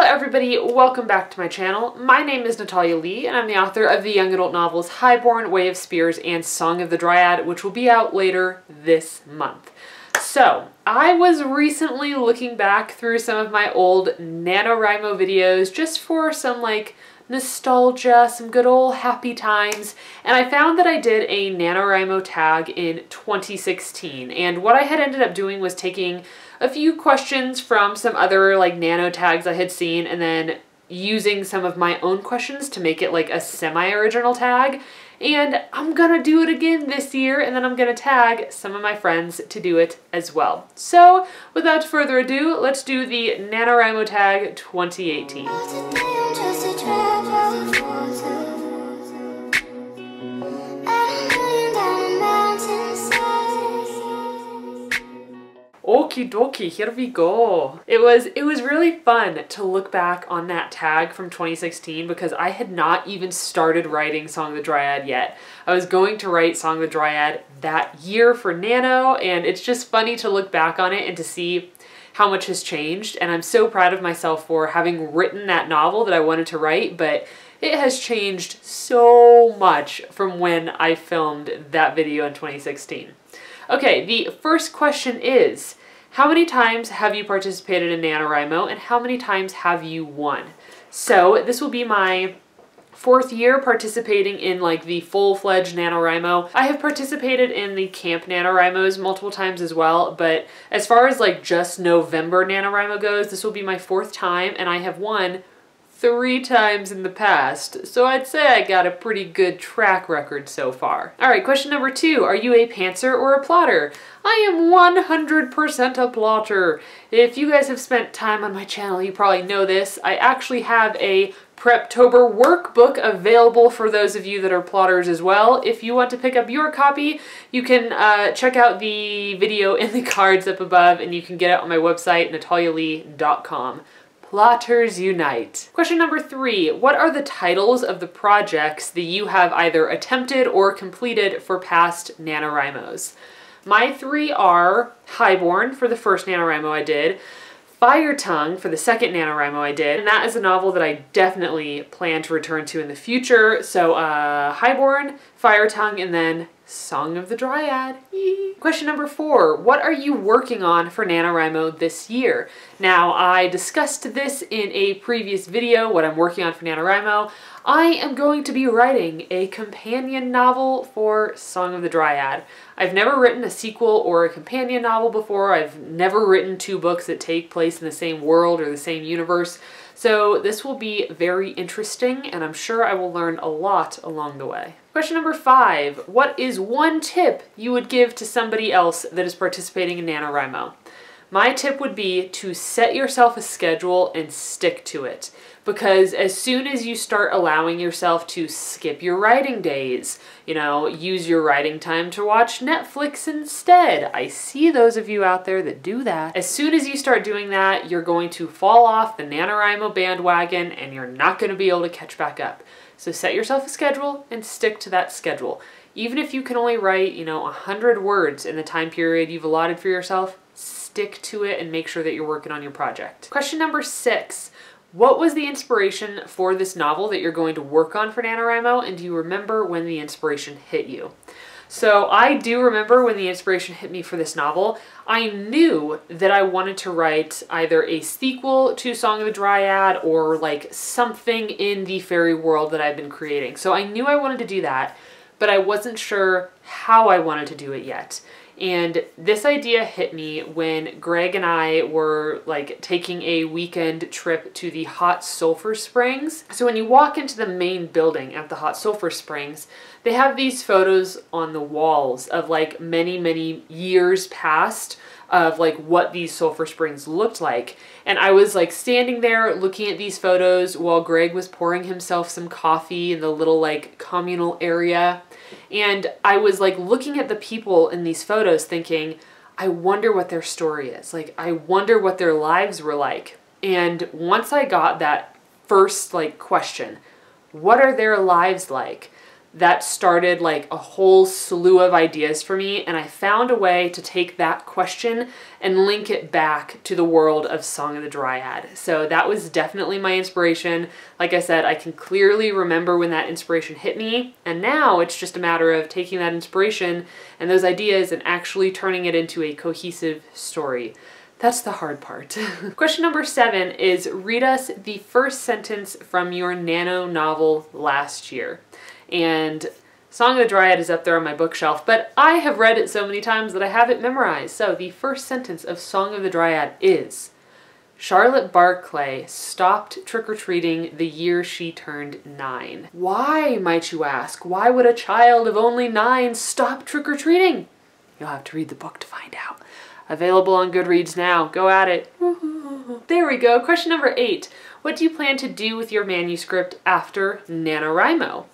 everybody, welcome back to my channel. My name is Natalia Lee and I'm the author of the young adult novels Highborn, Way of Spears, and Song of the Dryad, which will be out later this month. So, I was recently looking back through some of my old Nanowrimo videos just for some nostalgia, some good old happy times, and I found that I did a Nanowrimo tag in 2016, and what I had ended up doing was taking a few questions from some other nano tags I had seen and then using some of my own questions to make it a semi-original tag. And I'm gonna do it again this year, and then I'm gonna tag some of my friends to do it as well. So without further ado, let's do the Nanowrimo tag 2018. Okie dokie, here we go. It was really fun to look back on that tag from 2016 because I had not even started writing Song of the Dryad yet. I was going to write Song of the Dryad that year for Nano, and it's just funny to look back on it and to see how much has changed, and I'm so proud of myself for having written that novel that I wanted to write, but it has changed so much from when I filmed that video in 2016. Okay, the first question is, how many times have you participated in NaNowrimo and how many times have you won? So this will be my 4th year participating in the full-fledged NaNowrimo. I have participated in the camp NaNowrimos multiple times as well, but as far as just November NaNowrimo goes, this will be my 4th time and I have won 3 times in the past, so I'd say I got a pretty good track record so far. Alright, question number 2. Are you a pantser or a plotter? I am 100% a plotter. If you guys have spent time on my channel, you probably know this. I actually have a preptober workbook available for those of you that are plotters as well. If you want to pick up your copy, you can check out the video in the cards up above, and you can get it on my website, natalialee.com. Plotters unite. Question number 3. What are the titles of the projects that you have either attempted or completed for past NaNowrimos? My 3 are Highborn for the first NaNowrimo I did, Fire Tongue for the second NaNowrimo I did, and that is a novel that I definitely plan to return to in the future. So Highborn, Fire Tongue, and then Song of the Dryad. Yee. Question number 4. What are you working on for NaNowrimo this year? Now, I discussed this in a previous video, what I'm working on for NaNowrimo. I am going to be writing a companion novel for Song of the Dryad. I've never written a sequel or a companion novel before. I've never written 2 books that take place in the same world or the same universe. So this will be very interesting, and I'm sure I will learn a lot along the way. Question number 5. What is one tip you would give to somebody else that is participating in NaNowrimo? My tip would be to set yourself a schedule and stick to it. Because as soon as you start allowing yourself to skip your writing days, use your writing time to watch Netflix instead. I see those of you out there that do that. As soon as you start doing that, you're going to fall off the NaNowrimo bandwagon and you're not going to be able to catch back up. So set yourself a schedule and stick to that schedule. Even if you can only write, 100 words in the time period you've allotted for yourself, stick to it and make sure that you're working on your project. Question number 6. What was the inspiration for this novel that you're going to work on for NaNowrimo, and do you remember when the inspiration hit you? So I do remember when the inspiration hit me for this novel. I knew that I wanted to write either a sequel to Song of the Dryad or something in the fairy world that I've been creating. So I knew I wanted to do that, but I wasn't sure how I wanted to do it yet. And this idea hit me when Greg and I were taking a weekend trip to the hot sulfur springs. So when you walk into the main building at the hot sulfur springs, they have these photos on the walls of many years past of what these sulfur springs looked like. And I was standing there looking at these photos while Greg was pouring himself some coffee in the little communal area. And I was looking at the people in these photos thinking, I wonder what their story is. I wonder what their lives were like. And once I got that first question, what are their lives like? that started like a whole slew of ideas for me, and I found a way to take that question and link it back to the world of Song of the Dryad. So that was definitely my inspiration. Like I said, I can clearly remember when that inspiration hit me, and now it's just a matter of taking that inspiration and those ideas and actually turning it into a cohesive story. That's the hard part. Question number 7 is, read us the first sentence from your NaNo novel last year. And Song of the Dryad is up there on my bookshelf, but I have read it so many times that I have it memorized. So the first sentence of Song of the Dryad is, Charlotte Barclay stopped trick-or-treating the year she turned 9. Why, might you ask? Why would a child of only 9 stop trick-or-treating? You'll have to read the book to find out. Available on GOODREADS now. Go at it. There we go. Question number 8. What do you plan to do with your manuscript after NaNowrimo?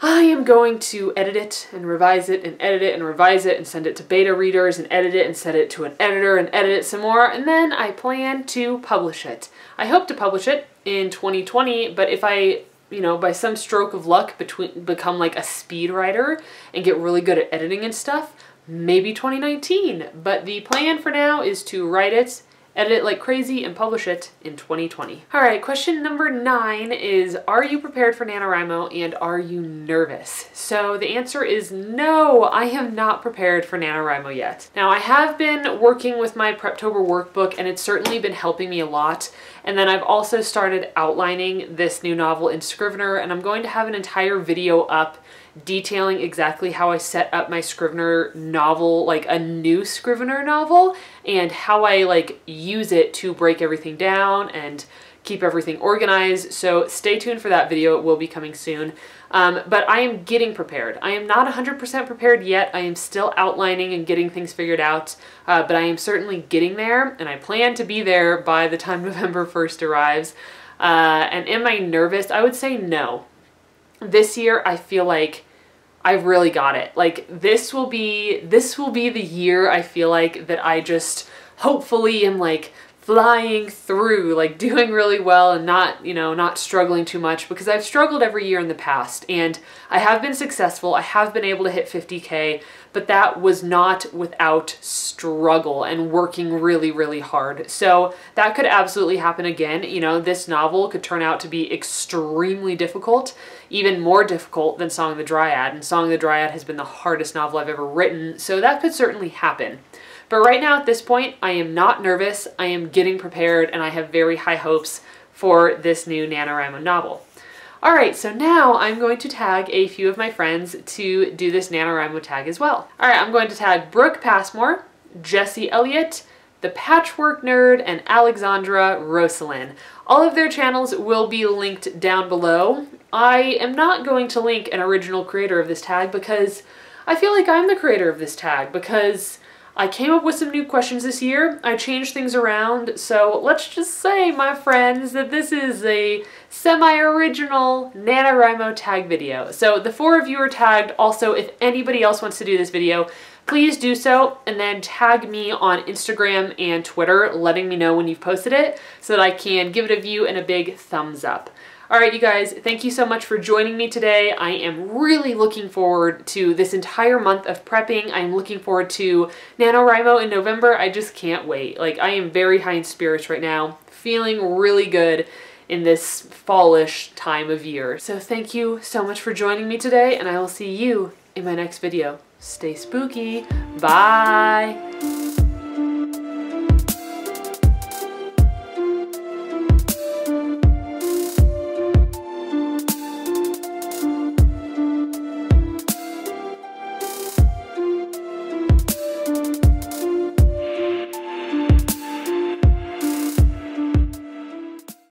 I am going to edit it and revise it and edit it and revise it and send it to beta readers and edit it and send it to an editor and edit it some more, and then I plan to publish it. I hope to publish it in 2020, but if I, by some stroke of luck become like a speed writer and get really good at editing and stuff, maybe 2019. But the plan for now is to write it, edit it like crazy, and publish it in 2020. All right, question number 9 is, are you prepared for NaNowrimo and are you nervous? So the answer is no, I am not prepared for NaNowrimo yet. Now, I have been working with my Preptober workbook, and it's certainly been helping me a lot. And then I've also started outlining this new novel in Scrivener, and I'm going to have an entire video up detailing exactly how I set up my Scrivener novel, like a new Scrivener novel, and how I like use it to break everything down and keep everything organized. So stay tuned for that video. It will be coming soon. But I am getting prepared. I am not 100% prepared yet. I am still outlining and getting things figured out, but I am certainly getting there, and I plan to be there by the time November 1st arrives. And am I nervous? I would say no. This year, I feel like I've really got it. Like this will be the year I feel like that I just hopefully am like flying through, like doing really well and not, not struggling too much, because I've struggled every year in the past and I have been successful. I have been able to hit 50K, but that was not without struggle and working really, really hard. So that could absolutely happen again. This novel could turn out to be extremely difficult, even more difficult than Song of the Dryad. And Song of the Dryad has been the hardest novel I've ever written. So that could certainly happen. But right now at this point, I am not nervous. I am getting prepared, and I have very high hopes for this new NaNowrimo novel. All right, so now I'm going to tag a few of my friends to do this NaNowrimo tag as well. All right, I'm going to tag Brooke Passmore, Jesse Elliott, The Patchwork Nerd, and Alexandra Rosalyn. All of their channels will be linked down below. I am not going to link an original creator of this tag because I feel like I'm the creator of this tag, because I came up with some new questions this year. I changed things around, so let's just say, my friends, that this is a semi-original NaNowrimo tag video. So the 4 of you are tagged. Also, if anybody else wants to do this video, please do so, and then tag me on Instagram and Twitter, letting me know when you've posted it so that I can give it a view and a big thumbs up. All right, you guys, thank you so much for joining me today. I am really looking forward to this entire month of prepping. I'm looking forward to NaNowrimo in November. I just can't wait. Like, I am very high in spirits right now, feeling really good in this fallish time of year. So thank you so much for joining me today, and I will see you in my next video. Stay spooky. Bye.